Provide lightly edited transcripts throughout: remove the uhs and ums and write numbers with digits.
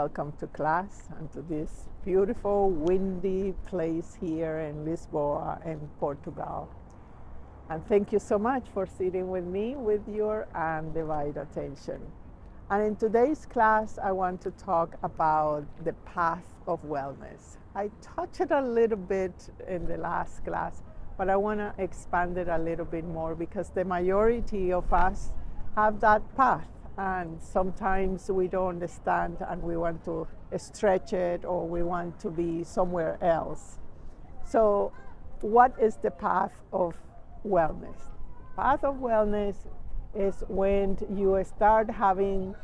welcome to class and to this beautiful, windy place here in Lisboa in Portugal. And thank you so much for sitting with me with your undivided attention. And in today's class, I want to talk about the path of wellness. I touched it a little bit in the last class, but I want to expand it a little bit more because the majority of us have that path. And sometimes we don't understand and we want to stretch it or we want to be somewhere else. So what is the path of wellness? Path of wellness is when you start having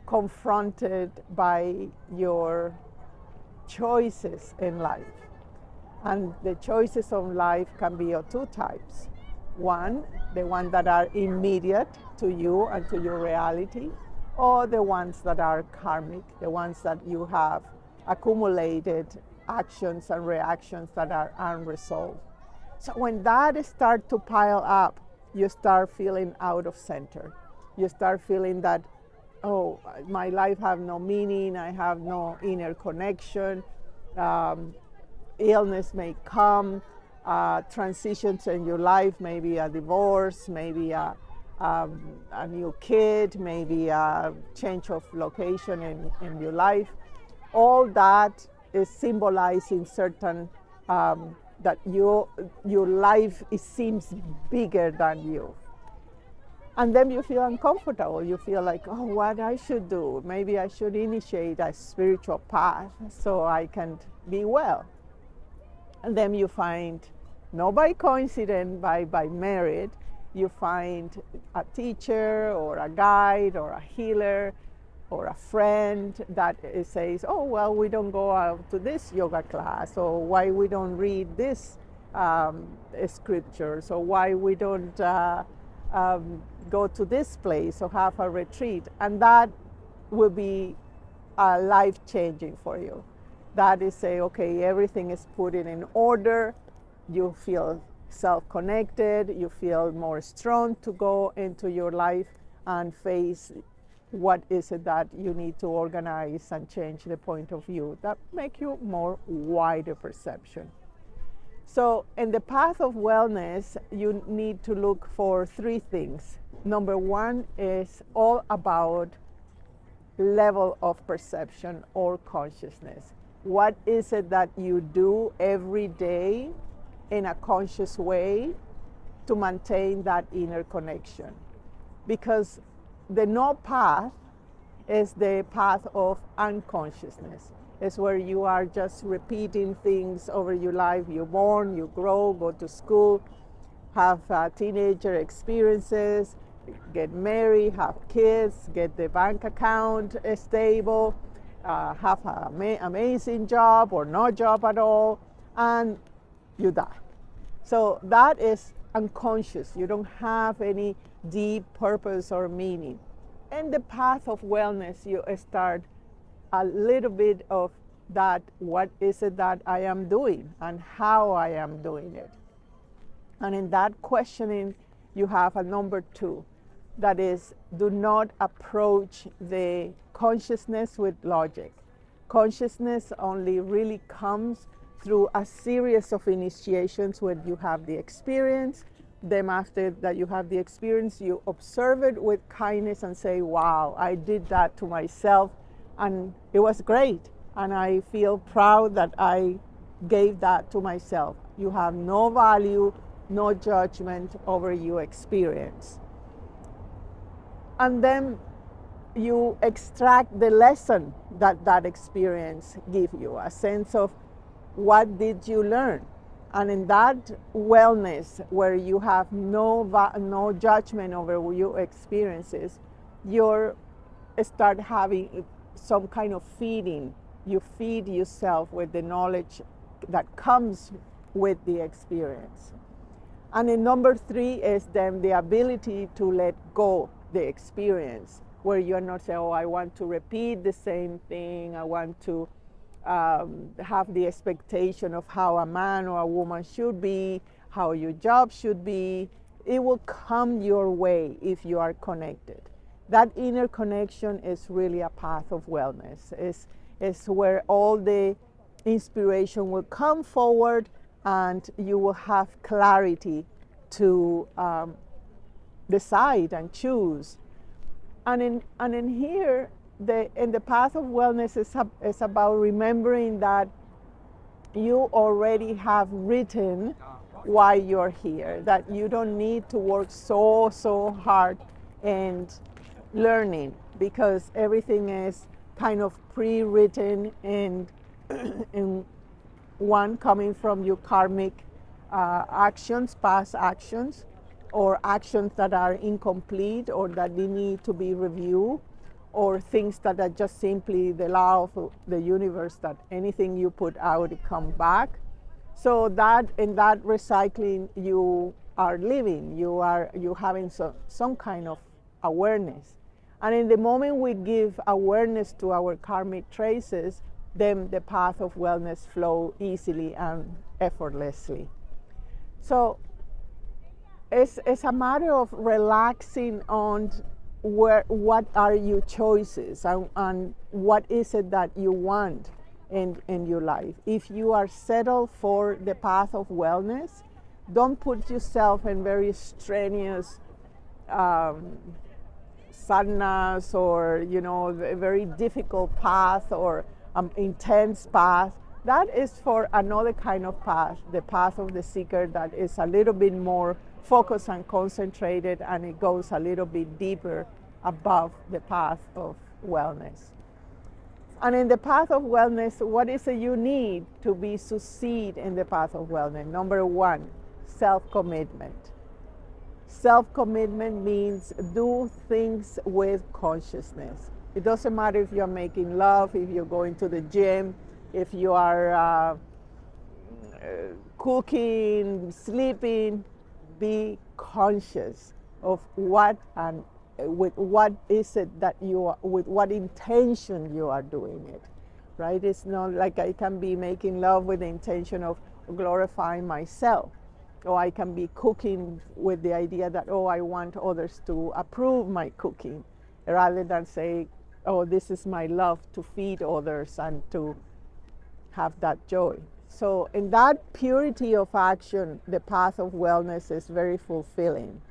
confronted by your choices in life. And the choices of life can be of two types. One, the ones that are immediate to you and to your reality, or the ones that are karmic, the ones that you have accumulated actions and reactions that are unresolved. So when that starts to pile up, you start feeling out of center. You start feeling that, oh, my life has no meaning, I have no inner connection, illness may come, transitions in your life, maybe a divorce, maybe a new kid, maybe a change of location in your life. All that is symbolizing certain, that your life seems bigger than you. And then you feel uncomfortable. You feel like, oh, what I should do? Maybe I should initiate a spiritual path so I can be well. And then you find, not by coincidence, by merit, you find a teacher or a guide or a healer or a friend that says, oh, well, we don't go out to this yoga class, or why we don't read this scriptures, or why we don't go to this place or have a retreat. And that will be life-changing for you. That is say, okay, everything is put in order, you feel self-connected, you feel more strong to go into your life and face what is it that you need to organize and change the point of view that make you more wider perception. So in the path of wellness, you need to look for three things. Number one is all about level of perception or consciousness. What is it that you do every day in a conscious way to maintain that inner connection? Because the no path is the path of unconsciousness. It's where you are just repeating things over your life. You born, you grow, go to school, have teenager experiences, get married, have kids, get the bank account stable, have an amazing job or no job at all, and you die. So that is unconscious. You don't have any deep purpose or meaning. In the path of wellness, you start a little bit of that, what is it that I am doing and how I am doing it. And in that questioning, you have a number two. That is, do not approach the consciousness with logic. Consciousness only really comes through a series of initiations when you have the experience. Then after that you have the experience, you observe it with kindness and say, wow, I did that to myself and it was great. And I feel proud that I gave that to myself. You have no value, no judgment over your experience. And then you extract the lesson that that experience gives you, a sense of what did you learn. And in that wellness, where you have no judgment over your experiences, you start having some kind of feeding. You feed yourself with the knowledge that comes with the experience. And in number three is then the ability to let go the experience, where you're not saying, oh, I want to repeat the same thing, I want to have the expectation of how a man or a woman should be, how your job should be. It will come your way if you are connected. That inner connection is really a path of wellness. It's where all the inspiration will come forward and you will have clarity to decide and choose. And in here, in the path of wellness is about remembering that you already have written why you're here, that you don't need to work so hard and learning, because everything is kind of pre-written and in one coming from your karmic actions, past actions, or actions that are incomplete or that they need to be reviewed, or things that are just simply the law of the universe, that anything you put out, it comes back. So that in that recycling you are living, you having some kind of awareness. And in the moment we give awareness to our karmic traces, then the path of wellness flow easily and effortlessly. So it's a matter of relaxing on what are your choices and what is it that you want in your life. If you are settled for the path of wellness, don't put yourself in very strenuous sadhanas, or a very difficult path or intense path. That is for another kind of path, the path of the seeker, that is a little bit more focused and concentrated, and it goes a little bit deeper above the path of wellness. And in the path of wellness, what is it you need to be succeed in the path of wellness? Number one, self-commitment. Self-commitment means do things with consciousness. It doesn't matter if you're making love, if you're going to the gym, if you are cooking, sleeping. Be conscious of what and with what is it that you are, with what intention you are doing it, right? It's not like I can be making love with the intention of glorifying myself, or I can be cooking with the idea that, oh, I want others to approve my cooking, rather than say, oh, this is my love to feed others and to have that joy. So in that purity of action, the path of wellness is very fulfilling,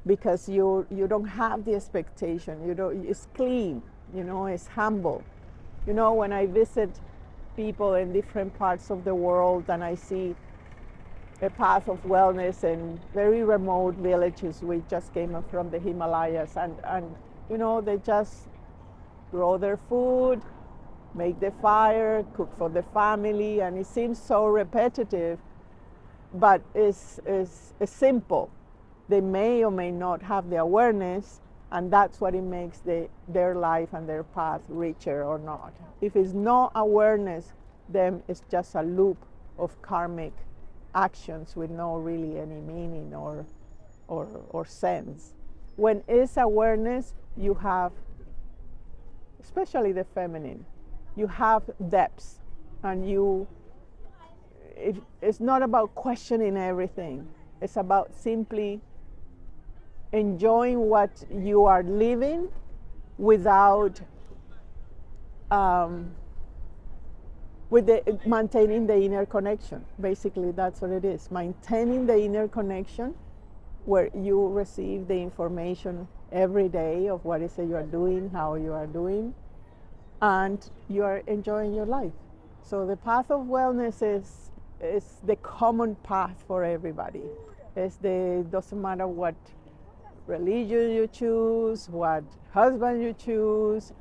because you don't have the expectation. It's clean, it's humble. When I visit people in different parts of the world and I see a path of wellness in very remote villages, we just came up from the Himalayas, and they just grow their food, make the fire, cook for the family, and it seems so repetitive, but it's simple. They may or may not have the awareness, and that's what it makes their life and their path richer or not. If it's no awareness, then it's just a loop of karmic actions with no really any meaning or sense. When it's awareness, you have, especially the feminine, you have depths, and it's not about questioning everything. It's about simply enjoying what you are living without maintaining the inner connection. Basically, that's what it is. Maintaining the inner connection, where you receive the information every day of what is it you are doing, how you are doing, and you are enjoying your life. So the path of wellness is the common path for everybody. Doesn't matter what religion you choose, what husband you choose.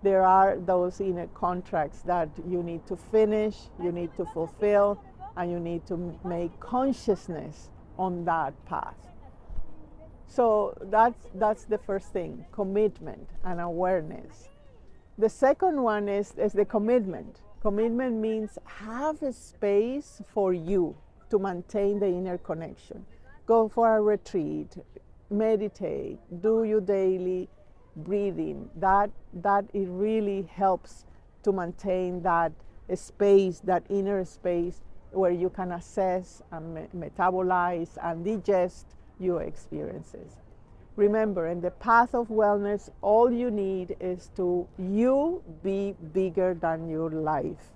There are those inner contracts that you need to finish, you need to fulfill, and you need to make consciousness on that path. So that's the first thing, commitment and awareness. The second one is the commitment. Commitment means have a space for you to maintain the inner connection. Go for a retreat, meditate, do your daily breathing. That it really helps to maintain that space, that inner space, where you can assess and metabolize and digest your experiences. Remember, in the path of wellness, all you need is to you be bigger than your life.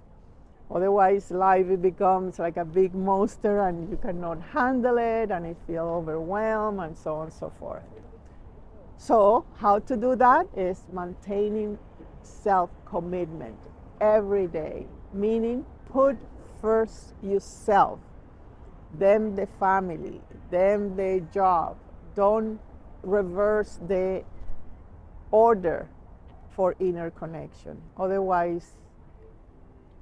Otherwise, life it becomes like a big monster and you cannot handle it and you feel overwhelmed and so on and so forth. So how to do that is maintaining self-commitment every day, meaning put first yourself, then the family, then the job. Don't reverse the order for inner connection. Otherwise,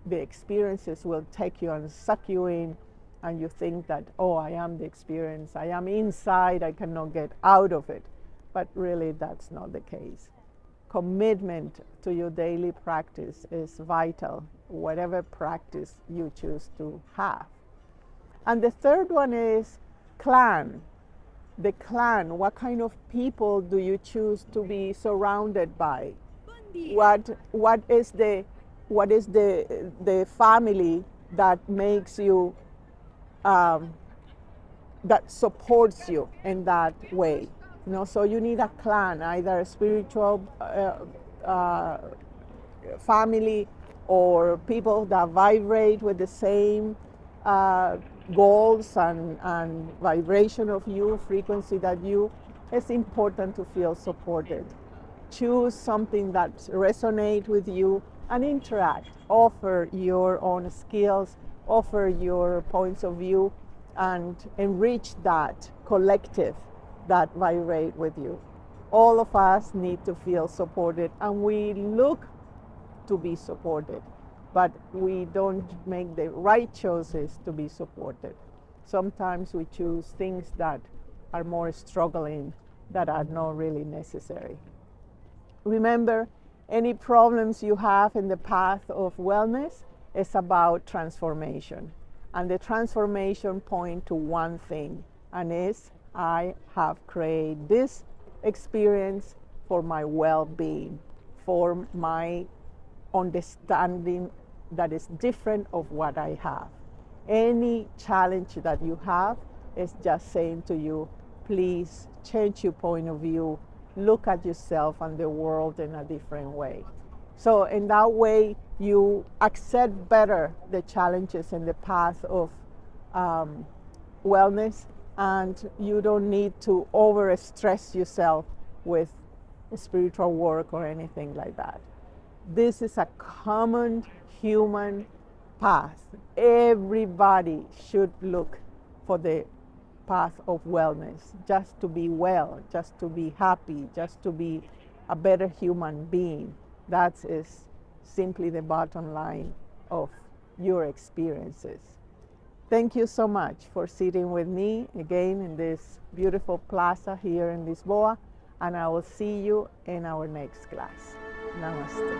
the experiences will take you and suck you in, and you think that, oh, I am the experience, I am inside, I cannot get out of it. But really, that's not the case. Commitment to your daily practice is vital, whatever practice you choose to have. And the third one is clan. The clan, what kind of people do you choose to be surrounded by? What is the family that makes you that supports you in that way? You know, so you need a clan, either a spiritual family or people that vibrate with the same goals and vibration of you, frequency that you. It's important to feel supported. Choose something that resonates with you and interact. Offer your own skills, offer your points of view, and enrich that collective that vibrate with you. All of us need to feel supported, and we look to be supported, but we don't make the right choices to be supported. Sometimes we choose things that are more struggling, that are not really necessary. Remember, any problems you have in the path of wellness is about transformation. And the transformation point to one thing, and is I have created this experience for my well-being, for my understanding that is different of what I have. Any challenge that you have is just saying to you, please change your point of view, look at yourself and the world in a different way. So in that way, you accept better the challenges in the path of wellness, and you don't need to overstress yourself with spiritual work or anything like that. This is a common human path. Everybody should look for the path of wellness, just to be well, just to be happy, just to be a better human being. That is simply the bottom line of your experiences. Thank you so much for sitting with me again in this beautiful plaza here in Lisboa, and I will see you in our next class. Namaste.